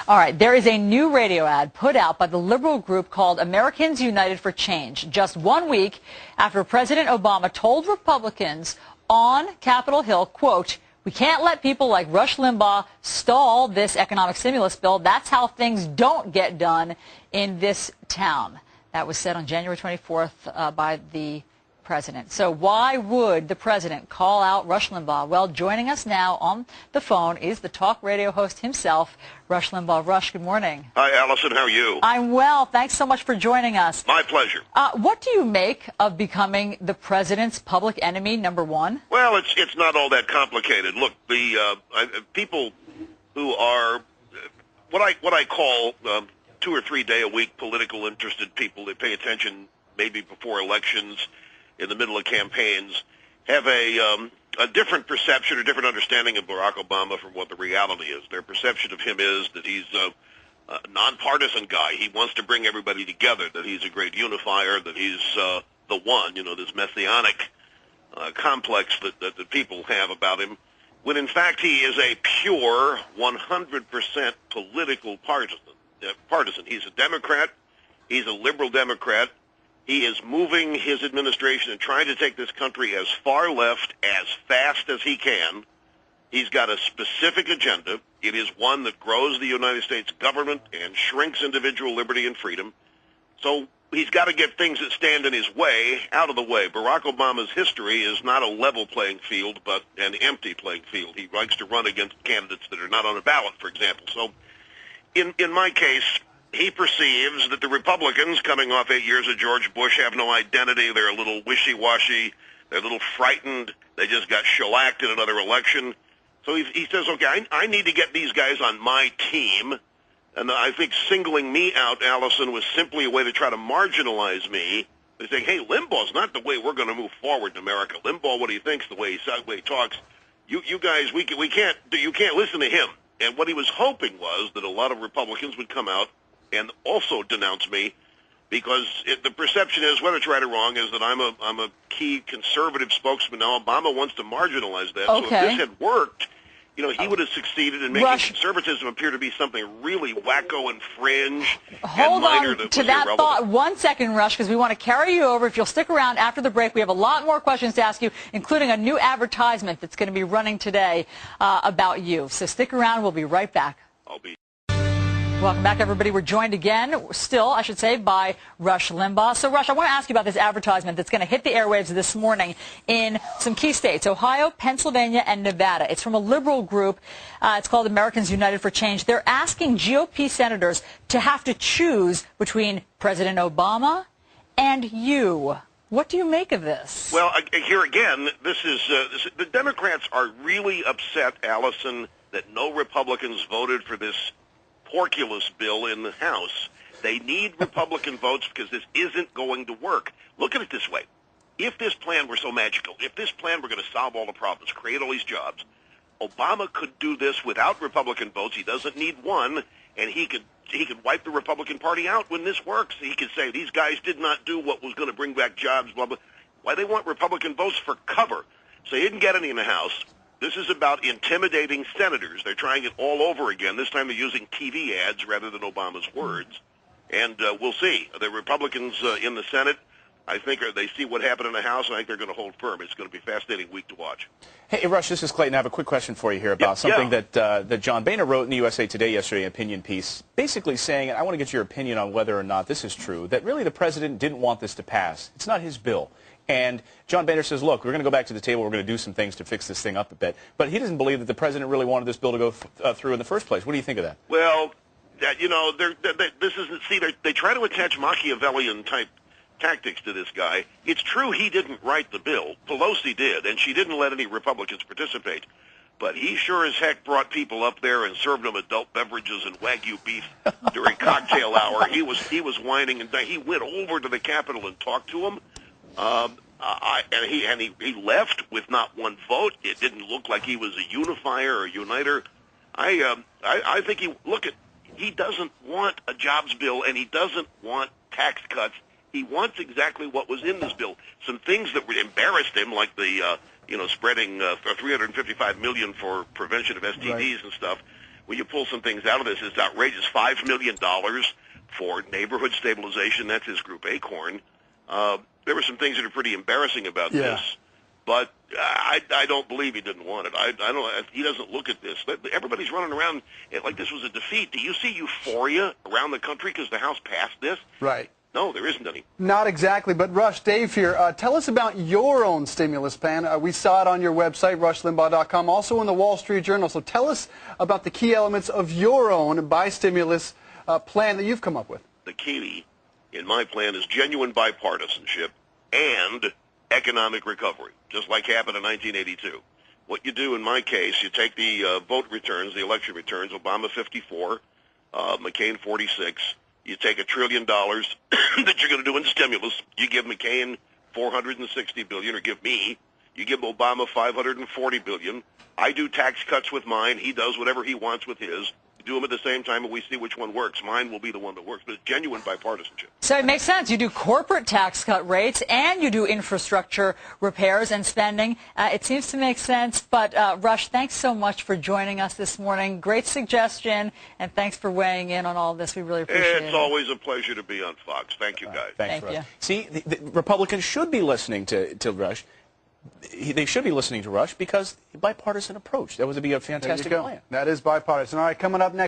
All right, there is a new radio ad put out by the liberal group called Americans United for Change, just 1 week after President Obama told Republicans on Capitol Hill, quote, "We can't let people like Rush Limbaugh stall this economic stimulus bill. That's how things don't get done in this town." That was said on January 24th by the president. So why would the president call out Rush Limbaugh? Well, joining us now on the phone is the talk radio host himself, Rush Limbaugh. Rush, good morning. Hi, Allison. How are you? I'm well. Thanks so much for joining us. My pleasure. What do you make of becoming the president's public enemy number one? Well, it's not all that complicated. Look, the people who are what I call 2 or 3 day a week political interested people that pay attention maybe before elections, in the middle of campaigns, have a different perception or different understanding of Barack Obama from what the reality is. Their perception of him is that he's a nonpartisan guy. He wants to bring everybody together, that he's a great unifier, that he's the one, this messianic complex that people have about him, when in fact he is a pure 100% political partisan. He's a Democrat. He's a liberal Democrat. He is moving his administration and trying to take this country as far left as fast as he can. He's got a specific agenda. It is one that grows the United States government and shrinks individual liberty and freedom. So he's got to get things that stand in his way out of the way. Barack Obama's history is not a level playing field, but an empty playing field. He likes to run against candidates that are not on a ballot, for example. So in my case, he perceives that the Republicans, coming off 8 years of George Bush, have no identity. They're a little wishy-washy. They're a little frightened. They just got shellacked in another election. So he says, okay, I need to get these guys on my team. And I think singling me out, Allison, was simply a way to try to marginalize me. They're saying, hey, Limbaugh's not the way we're going to move forward in America. Limbaugh, what he thinks, the way he talks, you guys, you can't listen to him. And what he was hoping was that a lot of Republicans would come out and also denounce me, because the perception is, whether it's right or wrong, is that I'm a key conservative spokesman. Now Obama wants to marginalize that. Okay. So if this had worked, he would have succeeded in making conservatism appear to be something really wacko and fringe and minor. Hold on to that thought 1 second, Rush, because we want to carry you over. If you'll stick around after the break, we have a lot more questions to ask you, including a new advertisement that's going to be running today about you. So stick around. We'll be right back. I'll be. Welcome back, everybody. We're joined again, still, I should say, by Rush Limbaugh. So, Rush, I want to ask you about this advertisement that's going to hit the airwaves this morning in some key states, Ohio, Pennsylvania, and Nevada. It's from a liberal group. It's called Americans United for Change. They're asking GOP senators to have to choose between President Obama and you. What do you make of this? Well, here again, the Democrats are really upset, Allison, that no Republicans voted for this porculous bill in the House. They need Republican votes because this isn't going to work. Look at it this way. If this plan were so magical, if this plan were going to solve all the problems, create all these jobs, Obama could do this without Republican votes. He doesn't need one, and he could wipe the Republican Party out when this works. He could say, these guys did not do what was going to bring back jobs, blah, blah. Why they want Republican votes? For cover. So he didn't get any in the House. This is about intimidating senators. They're trying it all over again. This time they're using TV ads rather than Obama's words. And we'll see. The Republicans in the Senate, I think they see what happened in the House, and I think they're going to hold firm. It's going to be a fascinating week to watch. Hey, Rush, this is Clayton. I have a quick question for you here about something that John Boehner wrote in the USA Today yesterday, an opinion piece, basically saying, and I want to get your opinion on whether or not this is true, that really the president didn't want this to pass. It's not his bill. And John Boehner says, look, we're going to go back to the table. We're going to do some things to fix this thing up a bit. But he doesn't believe that the president really wanted this bill to go through in the first place. What do you think of that? Well, this isn't. See, they try to attach Machiavellian-type tactics to this guy. It's true he didn't write the bill. Pelosi did, and she didn't let any Republicans participate. But he sure as heck brought people up there and served them adult beverages and Wagyu beef during cocktail hour. He was whining, and he went over to the Capitol and talked to them. And he left with not one vote. It didn't look like he was a unifier or a uniter. I think he doesn't want a jobs bill, and he doesn't want tax cuts. He wants exactly what was in this bill. Some things that embarrassed him, like the spreading $355 million for prevention of STDs and stuff. when you pull some things out of this, it's outrageous. $5 million for neighborhood stabilization. That's his group, Acorn. There were some things that are pretty embarrassing about this, but I don't believe he didn't want it. I don't. He doesn't look at this. Everybody's running around like this was a defeat. Do you see euphoria around the country because the House passed this? Right. No, there isn't any. Not exactly, but Rush, Dave here. Tell us about your own stimulus plan. We saw it on your website, rushlimbaugh.com, also in the Wall Street Journal. So tell us about the key elements of your own buy-stimulus plan that you've come up with. The key in my plan is genuine bipartisanship and economic recovery, just like happened in 1982. What you do in my case, you take the vote returns, the election returns, Obama 54, McCain 46. You take $1 trillion that you're going to do in stimulus. You give McCain $460 billion, or give me. You give Obama $540 billion. I do tax cuts with mine. He does whatever he wants with his. Do them at the same time, and we see which one works. Mine will be the one that works, but it's genuine bipartisanship. So it makes sense. You do corporate tax cut rates, and you do infrastructure repairs and spending. It seems to make sense. But, Rush, thanks so much for joining us this morning. Great suggestion, and thanks for weighing in on all of this. We really appreciate it. It's always a pleasure to be on Fox. Thank you, guys. Thanks, Thank you. See, the Republicans should be listening to Rush. They should be listening to Rush because bipartisan approach. That would be a fantastic plan. That is bipartisan. All right, coming up next.